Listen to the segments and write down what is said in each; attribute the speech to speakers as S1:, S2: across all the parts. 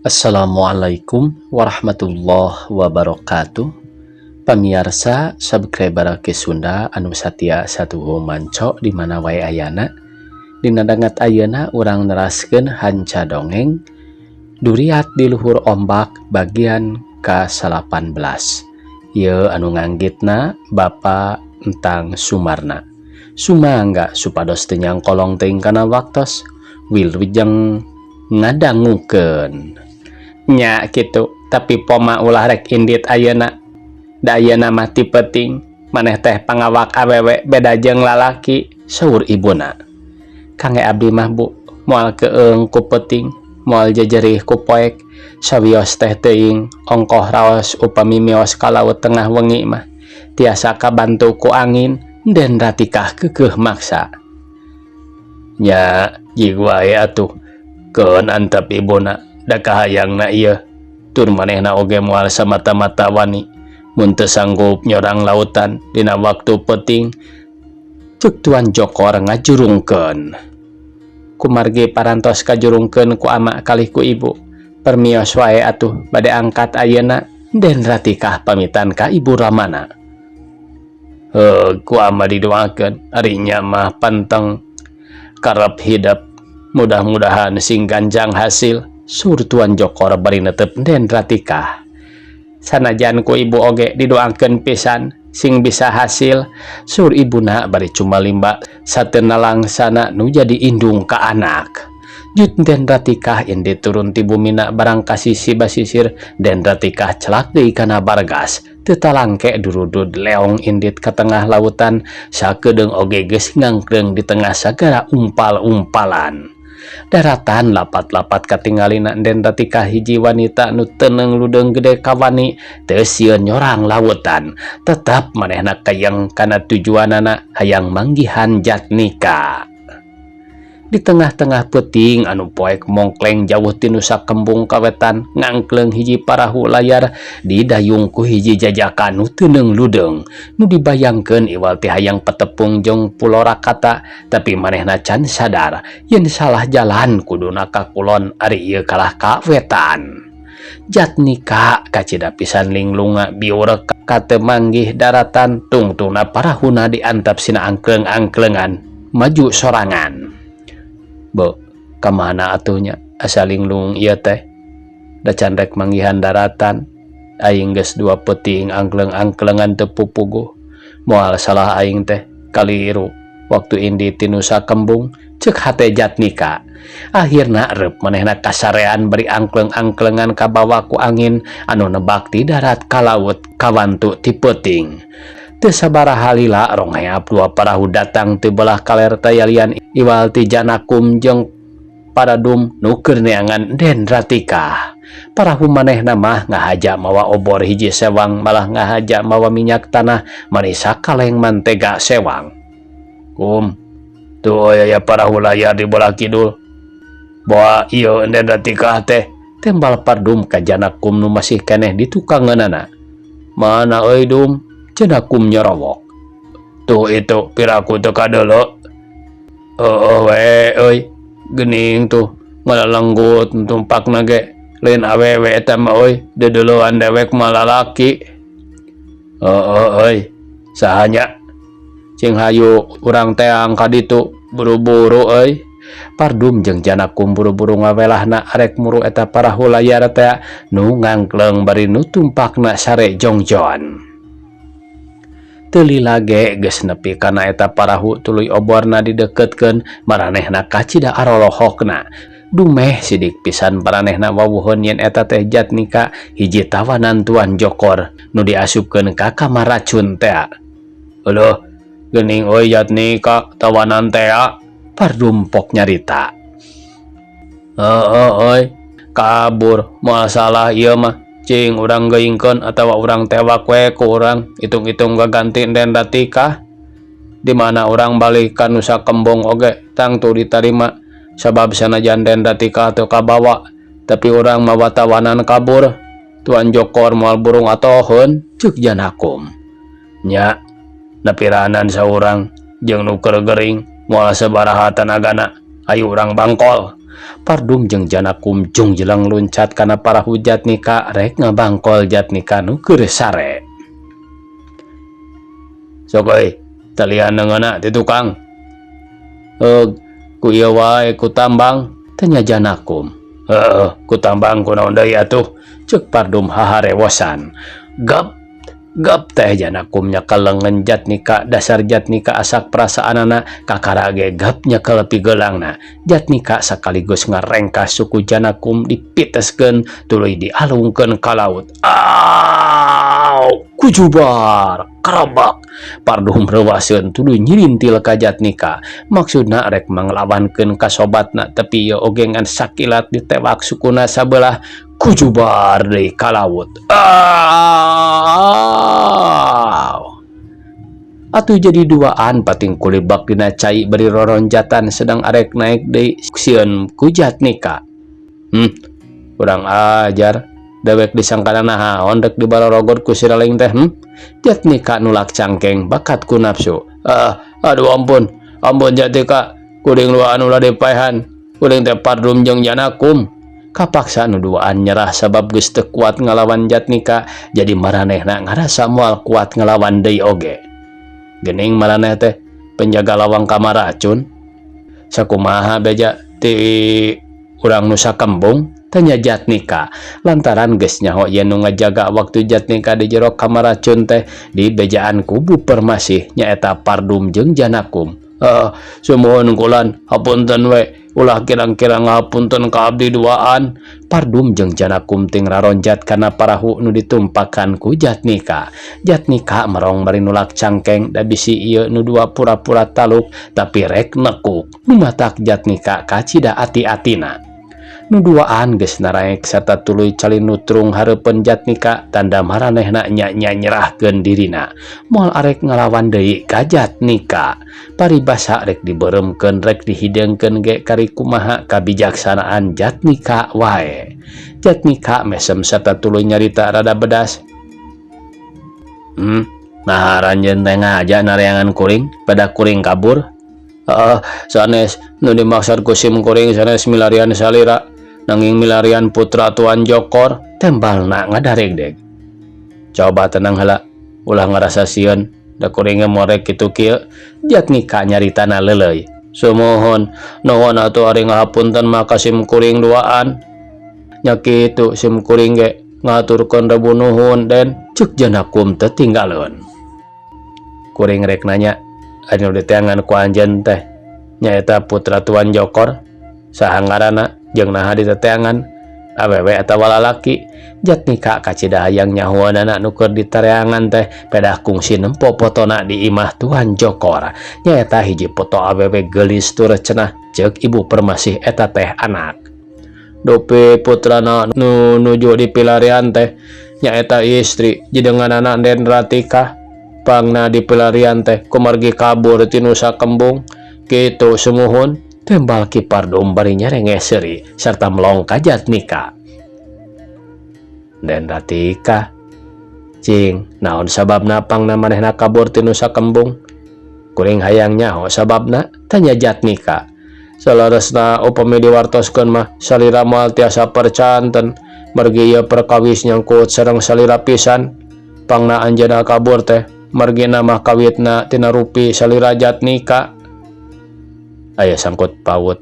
S1: Assalamualaikum warahmatullahi wabarakatuh. Pamirsa subscriber ke Sunda anu satia satuhung manco di mana wae ayana. Dina dangat ayeuna urang neraskeun hanca dongeng Duriat di luhur ombak bagian ke-18. Ieu anu nganggitna Bapa Entang Sumarna. Sumangga supados teu nyangkolong teuing kana waktos wilujeng ngadangukeun. Nya gitu, tapi poma ulah rek indit ayeuna. Da ayeuna mah ti peuting, maneh teh pangawak awewe beda jeung lalaki, saur ibuna. Kangge abdi mah Bu, moal keung ku peuting, moal jejerih ku poek, sawios teh teuing ongkoh raos upami mios ka laut tengah wengi mah. Tiasa kabantu ku angin, den ratikah keukeuh maksa. Nya, jigu wae atuh, keun antep ibuna. Da kahayangna ieu tur manehna oge moal samata-mata wani mun teu sanggup nyorang lautan dina waktu peuting ceuk Tuan Jokor ngajurungkeun. Kumargi parantos kajurungkeun ku ama kalih ku ibu, permios wae atuh bade angkat ayeuna den ratikah pamitan ka ibu Ramana. Ku ama didoakeun ari nya mah panteng karep hidup, mudah-mudahan sing ganjang hasil. Sur Tuan Jokor bari netep den ratikah. Sanajan ku ibu oge didoakeun pisan sing bisa hasil, sur ibuna bari cumalimba sateuna langsana nu jadi indung ka anak. Jut den ratikah indi turun ti bumina barang kasisi basisir den ratikah celak deui kana Bargas. Teu talangke durudud leong indit ka tengah lautan, sakedeung oge geus ngangkreung di tengah sagara umpal-umpalan. Daratan lapat-lapat katinggalina den ratikah hiji wanita nu teuneng ludeung gede kawani teu sieun nyorang lautan, tetap manehna kayang kana tujuanana hayang manggihan Jatnika. Di tengah-tengah peuting anu poek mongkleng jauh ti Nusa Kembung kawetan ngangkleung hiji parahu layar didayung ku hiji jajakan nu teuneng ludeung nu dibayangkeun iwal ti hayang patepung jeung Pulo Rakata, tapi manehna can sadar yen salah jalan kuduna ka kulon ari ieu kalah ka wetan. Jatnika kacida pisan linglunga biurek ka teu manggih daratan tungtungna parahuna diantap sina angkleung-angkleungan maju sorangan. Bo, kamana atuhnya asa linglung ieu teh? Da can rek manggihan daratan, aing geus dua peuting angkleung-angkleungan teu pupuguh. Moal salah aing teh kaliru waktu indi ti Nusa Kembung, ceuk hate Jatnika. Akhirna reup manehna kasarean beri angkleung-angkleungan kabawa ku angin anu nebak ti darat ka laut kawantu ti peuting. Teu sabaraha lila rongheap dua parahu datang ti belah kaler tayalian iwal ti Janakum jeung Paradum nu keur neangan den ratikah. Parahu manehna mah ngahaja mawa obor hiji sewang, malah ngahaja mawa minyak tanah marisa kaleng mantega sewang. Kum, tuh aya parahu layar di belah kidul. Bawa ieu den ratikah teh, tembal Paradum ka Janakum nu masih keneh di tukangeunana. Mana euy Dum? Janakum nyorowok. Tuh itu piraku teu kadeuleu. We euy, geuning tuh ngalalenggut tumpakna ge lain awewe eta mah euy, dedeleuan dewek mah lalaki. Euy, sahanya cing hayu urang teang ka ditu buru-buru euy. Paradum jeung Janakum buru-buru ngawelahna arek muru eta parahu layar teh nu ngangkleung bari nu tumpakna sare jongjon. Teuli lage geus nepi kana eta parahu tuluy oborna dideketkeun maranehna kacida arolohokna. Dumeh sidik pisan maranehna wawuhun yen eta teh Jatnika hiji tawanan Tuan Jokor nu diasupkeun ka kamar racun teh. Heuh, geuning euy Jatnika tawanan teh. Paradum pok nyarita. Euy, kabur moal salah ieu mah. Cing urang geuingkeun atawa urang tewak we ku urang itung-itung gaganti den ratikah. Di mana urang balik ka Nusa Kembung oge tang tu ditarima sabab sanajan den ratikah teu kabawa, tapi urang mawa tawanan kabur. Tuan Jokor moal burung atoheun, ceuk Janakum. Nya, napiranan saurang jeung nu keur gering moal sabaraha tanagana ayu urang bangkol. Pardum jeung Janakum jung jelang loncat kana parahu Jatnika rek ngabangkol Jatnika nu keur sare. Sok euy, talian neungeuna ti tukang. Ku ieu wae ku tambang, tanya Janakum. Ku tambang kunaon deui atuh, ceuk Pardum haharewosan. Gap teh Janakum nyakel leungeun Jatnika, dasar Jatnika asak perasaanana kakara ge gap nyakel pi geulangna. Jatnika sakaligus ngarengkas suku Janakum dipiteskeun tuluy dialungkeun ka laut. Kujubar karabak. Pardum reuwaseun tuluy nyirintil ka Jatnika, maksudna rek manglawankeun ka sobatna, tapi ieu oge ngan sakilat ditewak sukuna sabelah. Kujubar deui ka laut. Atuh jadi duaan pating kulibak dina cai beri roronjatan sedang arek naik deui sieun ku Jatnika. Kurang ajar, dewek disangkana naon rek dibarorogod ku si Raling teh. Jatnika nulak cangkeng bakat ku nafsu. Aduh ampun Jatnika, kuring luaan ulah dipaehan, kuring teh Pardum jeung Janakum. Kapaksa nu duaan nyerah sabab geus teu kuat ngalawan Jatnika, jadi maranehna ngarasa moal kuat ngalawan deui oge. Geuning maraneh teh penjaga lawang kamar racun. Sakumaha beja ti urang nu sakembung, tanya Jatnika lantaran geus nyaho yen nu ngajaga waktu Jatnika di jero kamar racun teh di bejaan kubu permasih nyaeta Pardum jeung Janakum. Sumuhun kulan, hapunten we, ulah kirang-kirang ngapunten ka abdi duaan. Pardum jeung Janakum ting raronjat kana parahu nu ditumpakan ku Jatnika. Jatnika merong bari nulak cangkeng da bisi ieu nu dua pura-pura taluk tapi rek nekuk. Nu matak Jatnika kacida ati-atina. Nu duaan geus naraek sarta tuluy cali nutrung hareupeun Jatnika, tanda maranehna nya nyerahkeun dirina moal arek ngalawan deui ka Jatnika. Paribasa rek dibeuremkeun rek dihidengkeun ge kari kumaha kabijaksanaan Jatnika wae. Jatnika mesem sarta tuluy nyarita rada bedas. Nah ranjeun teh ngaja nareangan kuring pada kuring kabur. Sanes nu dimaksud ku sim kuring sanes milarian salira, nanging milarian putra Tuan Jokor, tembalna ngadareg-deg. Coba tenang heula, ulah ngarasa sieun, da kuring morek kitu kieu. Jatnika nyaritana leuleuy. Sumuhun, nuhun atuh ari ngahapunten maka sim kuring duaan. Nya kitu sim kuring ge ngaturkeun rebu nuhun den, ceuk Janakum teu tinggaleun. Kuring rek nanya, anu diteangan ku anjeun teh nyaeta putra Tuan Jokor, saha ngaranna jeung naha diteteangan, awewe atawa lalaki? Jatnika kacida hayang nyahueunana nu keur ditareangan teh pedah kungsi nempo fotona di imah Tuan Jokor. Nyaeta hiji foto awewe geulis tur cenah, ceuk ibu permasih eta teh anak. Dope putrana nu nuju di pilarian teh nyaeta istri jideunganana Den Ratika. Pangna di pelarian teh kumargi kabur ti Nusa Kembung. Kitu sumuhun, tembal Ki Pardum bari nyerenge seuri sarta melong ka Jatnika. Den Ratika, cing naon sababna pangna manehna kabur ti Nusa Kembung? Kuring hayang nyaho sababna, tanya Jatnika. Salaresna upami diwartoskeun mah salira moal tiasa percanten, margi ieu perkawis nyangkut sareng salira pisan. Pangna anjeunna kabur teh margi nama kawitna tina rupi salira Jatnika. Aya sangkut paut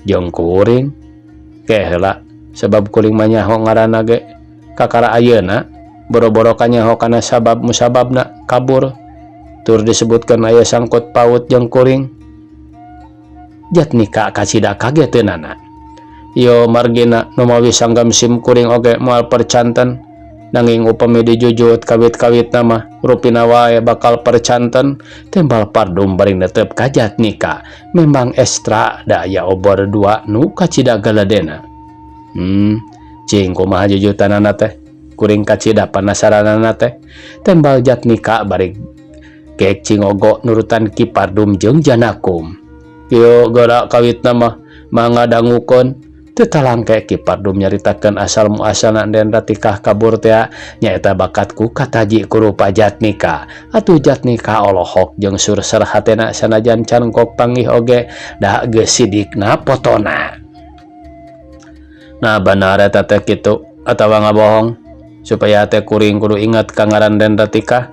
S1: jeung kuring ke heula, sabab kuring mah nyaho ngaranna ge kakara ayeuna boro-boro ka nyaho kana sabab musababna kabur tur disebutkeun aya sangkut paut jeung kuring. Jatnika kacida kageteunana. Ieu margina nu mawi sanggam sim kuring oge moal percanten, nanging upami dijujut kawit-kawitna mah rupina wae bakal percanten. Tembal Pardum bari netep ka Jatnika. Memang ekstra da aya obor dua nu kacida galadena. Cing kumaha jujutanana teh? Kuring kacida panasaranana teh. Tembal Jatnika bari kek cingogo nurutan Ki Pardum jeung Janakum. Ieu gara kawitna mah mangadangukeun. Teu talangke Ki Pardum nyaritakeun asal muasalna Den Ratika kabur teh nyaeta bakatku kataji ku rupa Jatnika. Atuh Jatnika olohok jeung surser hatena sanajan can kok panggih oge da geus sidikna potona. Nah benar eta teh kitu atawa ngabohong supaya teh kuring kudu ingat ka ngaran Den Ratika.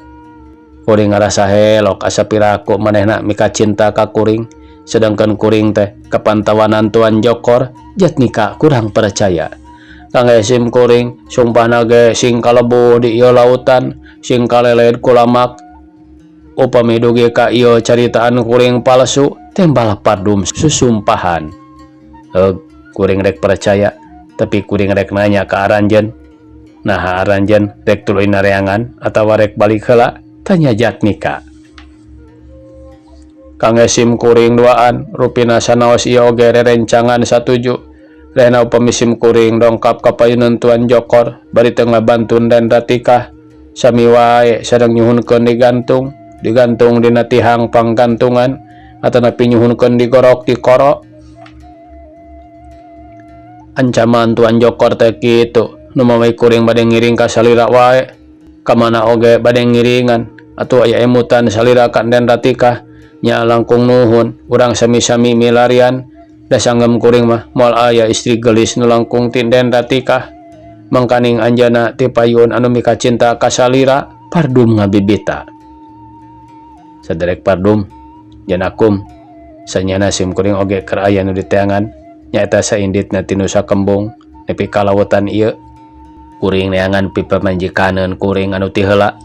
S1: Kuring ngarasa helok asa piraku manehna mika cinta ka kuring, sedangkan kuring teh kapantawanan Tuan Jokor Jatnika kurang percaya. Kang sim kuring sumpahna ge sing kalebu di ieu lautan, sing kaleled ku lamak. Upami dugi ka ieu caritaan kuring palsu, tembal Pardum susumpahan. Kuring rek percaya, tapi kuring rek nanya ke Aranjen. Nah Aranjen rek tuluy nareangan atawa rek balik heula, tanya Jatnika. Kang sim kuring duaan rupina sanaos ieu oge rerencangan satuju. Lehna upami sim kuring dongkap ka payunan Tuan Jokor bari teu ngabantun Den Ratika, sami wae sareng nyuhunkeun digantung dina tihang panggantungan atanapi nyuhunkeun digorok di koro. Ancaman Tuan Jokor teh kitu, nu mamai kuring bade ngiring ka salira wae, kamana oge bade ngiringan, atuh aya emutan salira ka Den Ratika, nya langkung nuhun, urang sami-sami milarian, da sanggem kuring mah moal aya istri gelis nu langkung ti Den Ratika, mangkaning anjeunna ti payun anu mika cinta ka salira, Pardum ngabibita. Saderek Pardum, janakum, sanyana sim kuring oge keur aya nu diteangan, nyaeta sainditna ti Nusa Kembung nepi ka lautan ieu. Kuring neangan pi pamanjikaneun kuring anu ti heula,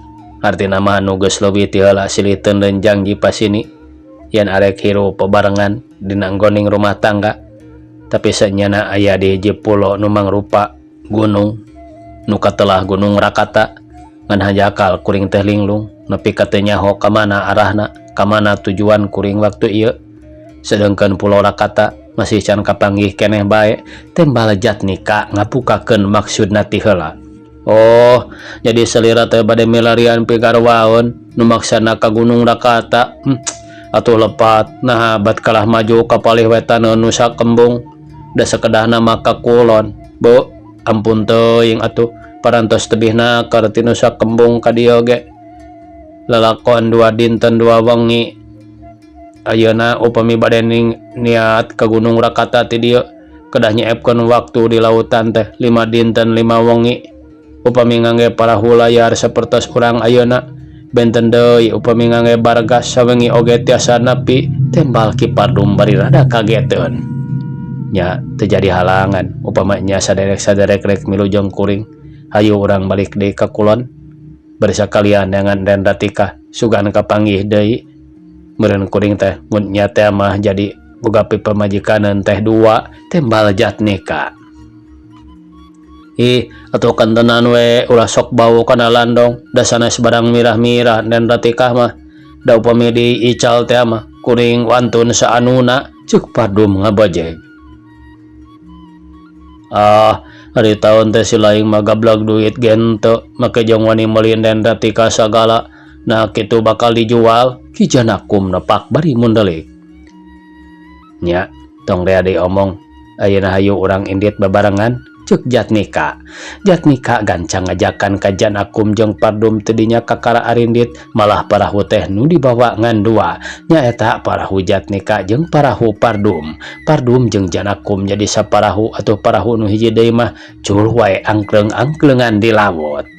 S1: artina mah nu geus leuwih ti heula silih teu leunjang jipasini, yen arek hirup bebarengan dina nggoning rumah tangga. Tapi sanyana aya di hiji pulo nu mangrupa gunung, nu katelah Gunung Rakata, ngan hajakal kuring teh linglung nepi ka teu nyaho ka mana arahna, ka mana tujuan kuring waktu ieu. Sedangkan Pulau Rakata masih can kapanggih keneh bae, tembal Jatnika ngapukakeun maksudna ti heula. Oh, jadi salira teh bade milarian pigarwaon nu maksana ka Gunung Rakata. Atuh lepat, nah bat kalah maju ka palih wetan Nusa Kembung, da sakedahna maka kulon. Bu, ampun teuing atuh, parantos tebihna ka ti Nusa Kembung ka dieu ge. Lalakon 2 dinten 2 wengi. Ayeuna upami bade niat ka Gunung Rakata ti dieu, kedah nyeepkeun waktu di lautan teh 5 dinten 5 wengi. Upami ngangge parahu layar sapertos urang ayeuna, benten deui upami ngangge bargas sawengi oge tiasa nepi, tembal Ki Pardum bari rada kageteun. Nya teu jadi halangan upamanya saderek-saderek rek milujeng kuring, hayu urang balik deui ka kulon. Bari sakalian dengan Den Ratika sugan kapanggih deui. Meureun kuring teh mun nya teh mah jadi boga pamajikaneun teh 2, tembal Jatnika. Atuh kantenan we ulah sok bau kana landong, da sanes barang mirah-mirah Den Ratika mah, da upami diical teh mah kuring wantun saanuna, ceuk Pardum ngabojeg. Hari tahun teh si laing mah gablog duit gento, make jong wani meulin Den Ratika sagala, nah kitu bakal dijual. Ki Janakum nepak bari mundelik. Nya, tong rea deui omong, ayeuna hayu urang indit bebarengan, ceuk Jatnika. Jatnika gancang ngajakan ka Janakum jeung Pardum teu dinya kakara arindit, malah parahu teh nu dibawa ngan 2, nyaeta parahu Jatnika jeung parahu Pardum. Pardum jeung Janakum jadi saparahu atuh parahu nu hiji deui mah cul wae angkleng-angklengan di laut.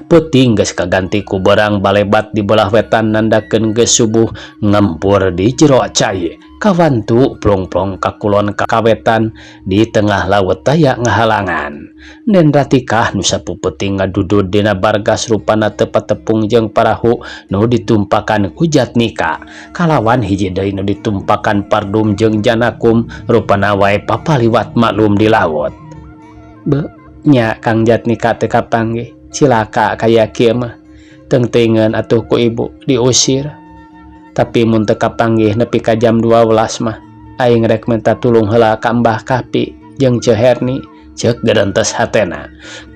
S1: Peuting geus kaganti ku berang balebat di belah wetan nandakeun geus subuh, ngempur di jero cai. Kawantu plong-plong ka kulon ka kawetan, di tengah laut aya ngahalangan. Den Ratika nu sapupeuting ngadudud dina bargas rupana teu patepung jeung parahu nu ditumpakan ku Jatnika. Kalawan hiji deui nu ditumpakan Pardum jeung Janakum, rupana wae papaliwat maklum di laut. Be, nya Kang Jatnika teu kapanggih. Cilaka kaya kieu mah, tengtengan atuh ku ibu diusir. Tapi mun teu kapanggih nepi ka jam 12 mah, aing rek minta tulung heula ka Mbah Kapi jeung Ceu Herni, ceuk geurentes hatena.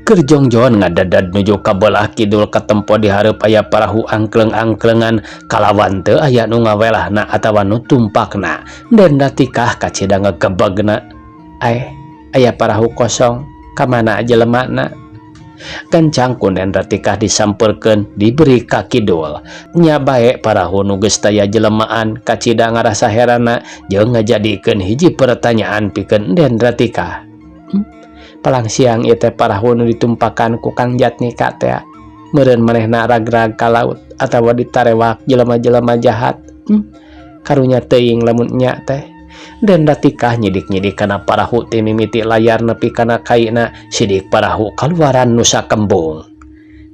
S1: Keur jongjon ngadadad nuju ka belah kidul katempo di hareup aya parahu angkleng-angklengan, kalawan teu aya nu ngawelahna atawa nu tumpakna. Den Ratika kacida ngagebegna, aya parahu kosong, ka mana jelemana? Gancang kunden ratikah disamperkeun diberi ka kidul. Nya bae parahu nu geus taya jelemaan kacida ngarasa herana jeung ngajadikeun hiji pertanyaan pikeun Den Ratika. Palang siang ieu teh parahu nu ditumpakan ku Kang Jatnika teh meureun manehna ragrag ka laut atawa ditarewak jelema-jelema jahat. Karunya teuing lamun nya teh. Den Ratika nyidik-nyidik kana parahu ti mimiti layar nepi kana kaina sidik parahu kaluaran nusa kembung.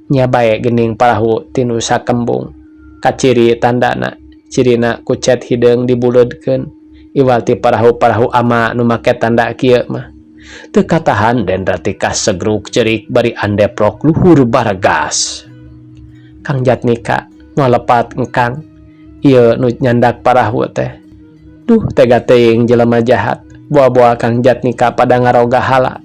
S1: Nya bae geuning parahu ti nusa kembung. Kaciri tandana cirina ku cet hideung dibuleudkeun. Iwal ti parahu-parahu ama nu make tanda kieu mah. Teu katahan Den Ratika segruk cerik bari andeprok luhur baragas. Kang Jatnika ngalepat engkang ieu nu nyandak parahu teh. Duh tega teuing jelema jahat. Boa-boa Kang Jatnika pada ngaroga hala.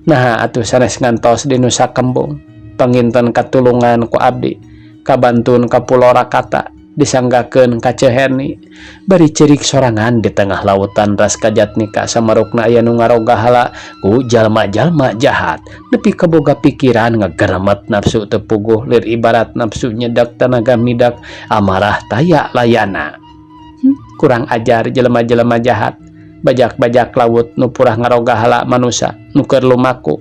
S1: Nah atuh sanes ngantos di nusa kembung. Panginten katulungan ku abdi. Kabantun ka Pulau Rakata. Disanggakeun ka Ceherni. Bari cerik sorangan di tengah lautan ras ka Jatnika samarukna aya nu ngaroga hala ku jalma-jalma jahat. Nepi kaboga pikiran ngageremet nafsu teu puguh lir ibarat nafsu nyedak tanaga midak amarah taya layana. Kurang ajar jelema-jelema jahat. Bajak-bajak laut nu purah ngaroga hala manusia nu keur lumaku.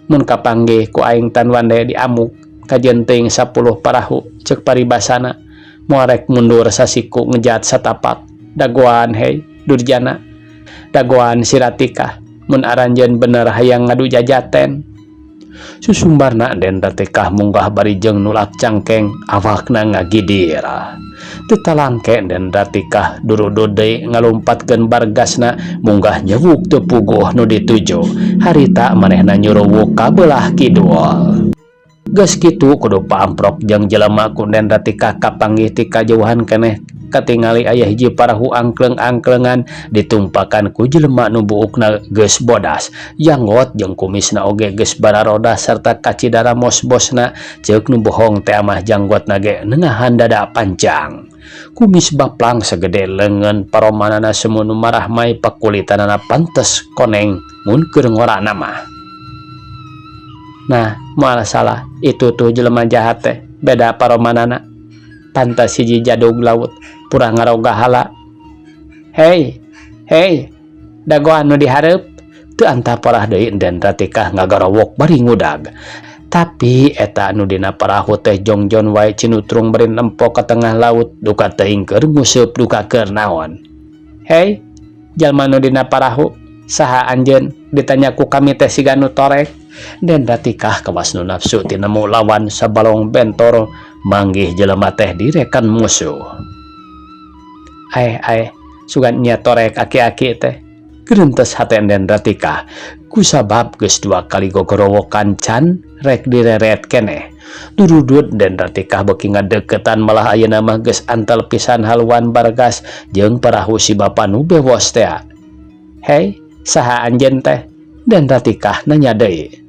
S1: Mun kapanggih ku aing tan wande diamuk kajeun teuing 10 parahu ceuk paribasana moal rek mundur sasiku ngejat satapak. Dagoan hei Durjana, dagoan si Ratika mun aranjeun bener hayang ngadu jajaten. Susumbarna Den Ratika munggah bari jeung nulak cangkeng awakna ngagidir. Teu talangke Den Ratika durudu deui ngalumpatkeun bargasna munggah nyewuk teu puguh nu dituju. Harita manehna nyuruwuk ka beulah kidul. Geus kitu kudu paamprok jeung jelema ku Den Ratika kapanggih ti kajauhan keneh katingali aya hiji parahu angkleng-angklengan ditumpakan ku jelema nu buukna geus bodas, janggot jeung kumisna oge geus bararoda sarta kacidara mos-bosna ceuk nu bohong teh amah janggotna ge nengahan dada panjang. Kumis baplang segede leungeun paromanana semu nu marah mai pakulitanana pantes koneng mun keur ngorana mah. Nah, moal salah itu tuh jelema jahat teh beda paromanana. Pantas hiji jadug laut purah ngaroga hala. Hei, dagoan nu dihareup teu anta parah deui Den Ratika ngagarowok bari ngudag. Tapi eta nu dina parahu teh jongjon wae cinutrung bari nempo ka tengah laut duka teuing keur nguseup duka keur naon. Hei, jalma nu dina parahu, saha anjeun? Ditanya ku kami teh siga nu torek. Den Ratika kawas nu nafsu ti nemu lawan sabalong bentor manggih jelema teh direkan musuh. Sugan nya torek aki-aki teh. Gereuntes hate Den Ratika kusabab geus 2 kali gogorowokan can rek direret keneh. Durudut Den Ratika beuki ngadeukeutan malah ayeuna mah geus antel pisan haluan bargas jeung parahu si bapa nu bewos teh. Hei, saha anjeun teh? Den Ratika nanya deui.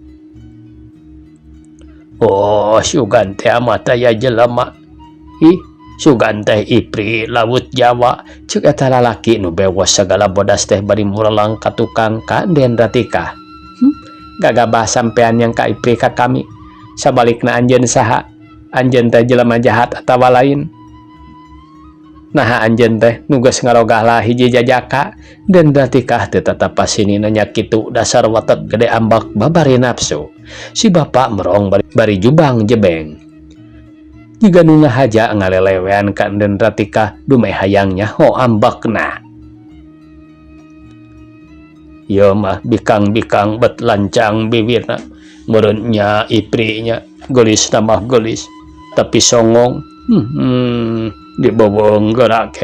S1: Oh, sugan teh mah taya jelema. Sugan teh Ipri laut Jawa. Ceuk eta lalaki nu bewos sagala bodas teh bari murelang ka tukang ka Den Ratika. Gagabah sampean yang ka Ipri ka kami. Sabalikna anjeun saha? Anjeun teh jelema jahat atawa lain? Nah anjeun teh nu geus ngaroga lah hiji jajaka. Den Ratika teu tatapasini nanya kitu dasar watek gede ambak babari nafsu. Si bapa merong bari jubang jebeng. Jiga nu ngahaja ngalelewean ka Den Ratika dumeh hayangnya ho ambakna. Ieu mah bikang-bikang bet lancang bibirna. Meureun nya Ipri nya geulis mah geulis tapi songong. Dibobong gerak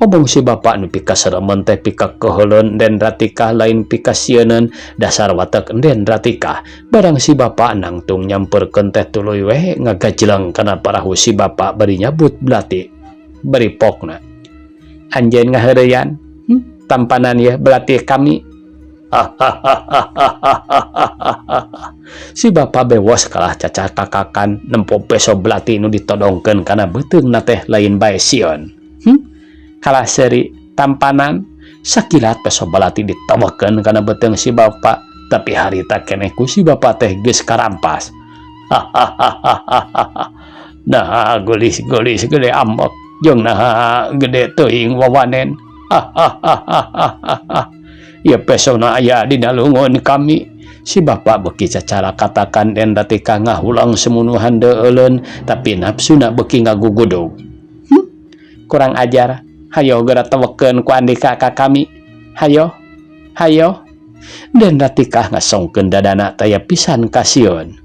S1: omong si bapa nu pika seremen teh pika keheuleun Den Ratika lain pika sieunun dasar watek Den Ratika. Barang si bapa nangtung nyamperkeun teh tuluy we ngagajleng kana parahu si bapa bari nyabut belati bari pokna. Anjeun ngaheureuyan tampanan ye belati kami. Si bapa bewos kalah cacak-cakakan nempo peso belati nu ditodongkeun kana beuteungna teh lain bae sion. Kalah seuri tampanan sakilat peso belati ditobokeun kana beuteung si bapa, tapi harita keneh ku si bapa teh geus karampas. Nah gelis-gelis gede ambek jeung nah gede teuing wawanen. Ya pesona aya dina lungun kami. Si bapak beki cara katakan Den Ratika ngahulang semunuhan deuleun tapi nafsuna beki ngagugudug. Kurang ajar. Hayo geura tewekeun ku Andika ka kami. Hayo. Den Ratika ngasongkeun dadana taya pisan kasieun.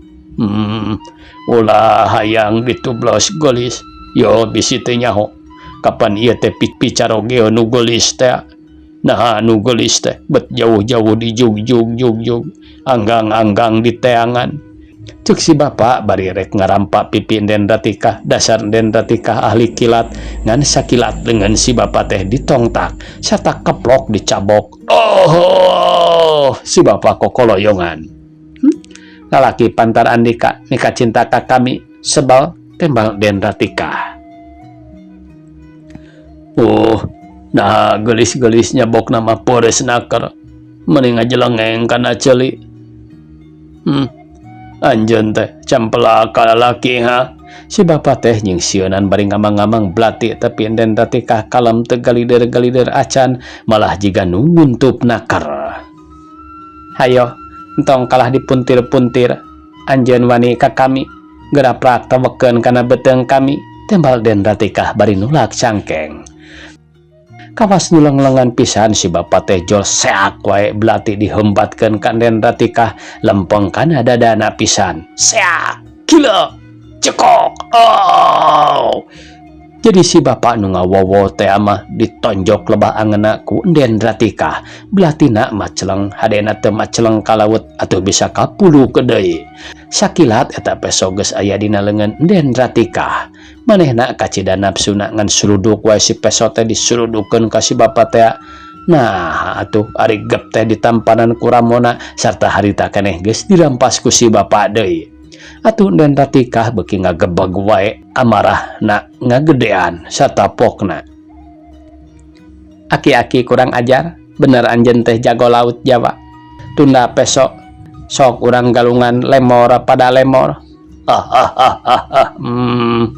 S1: Ulah hayang ditublos gelis. Yo bisi teu nyaho. Kapan ieu teh picaroge nu gelis teh? Nah nu gelis teh bet jauh-jauh di jug. Anggang-anggang di teangan. Cuk si bapak bari rek ngarampak pipi Den Ratika. Dasar Den Ratika ahli kilat. Ngan sakilat dengan si bapak teh ditongtak. Sarta keplok dicabok. Oh, si bapak kokoloyongan. Lalaki pantar Andika mika cinta ka kami sebal tembal Den Ratika. Nah gelis-gelis nyabok nama pores naker. Mending ajelengeng kana ceuli. Anjeun teh campela ka lalaki ha. Si bapak teh jeung sieunan bari ngamang-ngamang belati tapi Den Ratika kalem teu galider-galider acan malah jiga nu nguntup nakar. Hayo entong kalah dipuntir-puntir. Anjeun wani ka kami geura prak tewekeun kana beteung kami. Tembal Den Ratika bari nulak cangkeng. Kawas nuleng-lengan pisan si bapak teh jol seak wae belati dihembatkeun ka Den Ratika lempeng kana dadana pisan. Seak, gila, cekok. Oh. Jadi si bapak nu ngawowo teh mah ditonjok lebah angeuna ku Den Ratika. Belatina maceleng hadena teu maceleng ka laut atuh bisa ka puluh deui. Sakilat eta peso geus aya dina leungeun Den Ratika. Manehna kacida nafsuna ngan suruduk wae si peso teh disurudukeun ka si bapak teh. Nah atuh ari gep teh ditampanan ku Ramona sarta harita keneh geus dirampas ku si bapak deui. Atuh Den Ratika beuki ngagebeg wae amarahna ngagedean satapokna. Aki-aki kurang ajar, bener anjeun teh jago laut Jawa. Tunda peso sok urang galungan lemor pada lemor.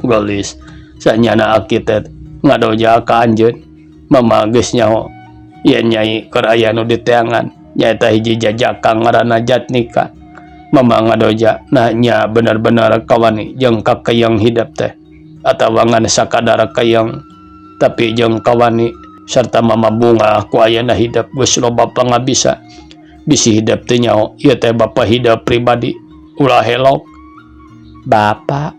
S1: Gelis sanyana aki teh ngadoja ka anjeun. Mama geus nyaho. Ieu nyai keur aya nu di teangan. Nyaeta hiji jajakang ngaranna Jatnika. Mama ngadoja nah nya bener-bener kawani jeung kakayang hidup teh. Atawa ngan sakadar kayang tapi jeung kawani sarta mama bunga ku ayeuna hidup geus loba pangabisa. Bisi hidup teh nyaho ieu teh bapa hidup pribadi ulah helok. Bapak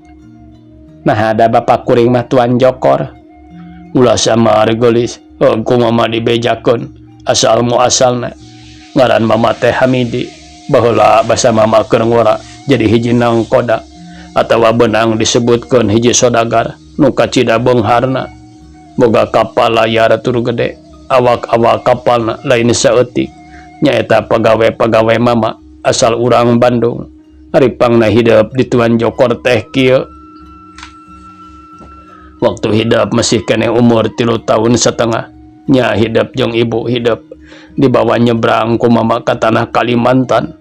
S1: nah ada bapak kuring mah Tuan Jokor. Ulah samar gelis. Ku mama dibejakeun asal muasalna. Ngaran mama teh Hamidi. Baheula basa mama keur ngora jadi hiji nangkoda atawa benang disebutkeun hiji sodagar nu kacida beungharna. Boga kapal layar tur gede. Awak-awak kapalna lain saeutik. Nyaeta pagawe-pagawe mama asal urang Bandung. Haripangna hidup di Tuan Jokor teh kieu. Waktu hidup masih kene umur 3 tahun setengah. Nya hidup jeung ibu hidup dibawa nyebrang ku mama ka tanah Kalimantan.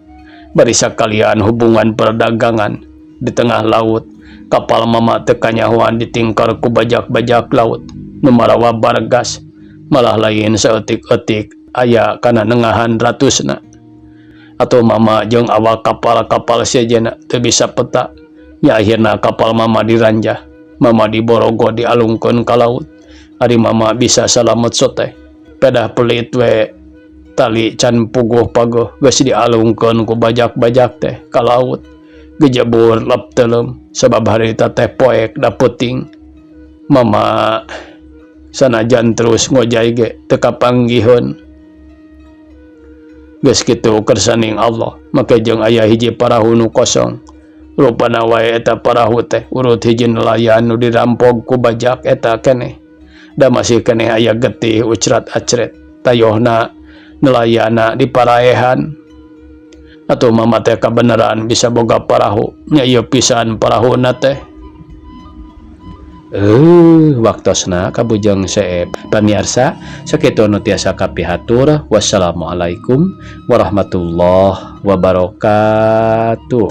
S1: Bari sakalian hubungan perdagangan di tengah laut. Kapal mama teu kanyahoan ditingkar ku bajak-bajak laut nu marawa bargas. Malah lain saeutik-eutik aya kana nengahan ratusna. Atau mama jeung awak kapal-kapal sejenna teu bisa peta. Ya akhirna kapal mama diranjah. Mama diborogo dialungkeun ka laut. Ari mama bisa salamet soteh. Pedah pelit we tali can puguh paguh geus dialungkeun ku bajak-bajak teh ka laut. Gejebur lep teuleum sabab harita teh poek da peuting. Mama sanajan terus ngojay ge teu kapanggihun. Geus kitu kersaning Allah make jeung aya hiji parahu nu kosong. Rupana wae eta parahu teh urut hiji nelayan nu dirampog ku bajak eta keneh. Da masih keneh aya getih ucrat-acret tayohna nelayana di paraehan. Atuh mama teh kabeneran bisa boga parahu nya ieu pisan parahuna teh. Waktosna kabujang seep. Pamirsa, sakitu nu tiasa kapihatur. Wassalamualaikum warahmatullahi wabarakatuh.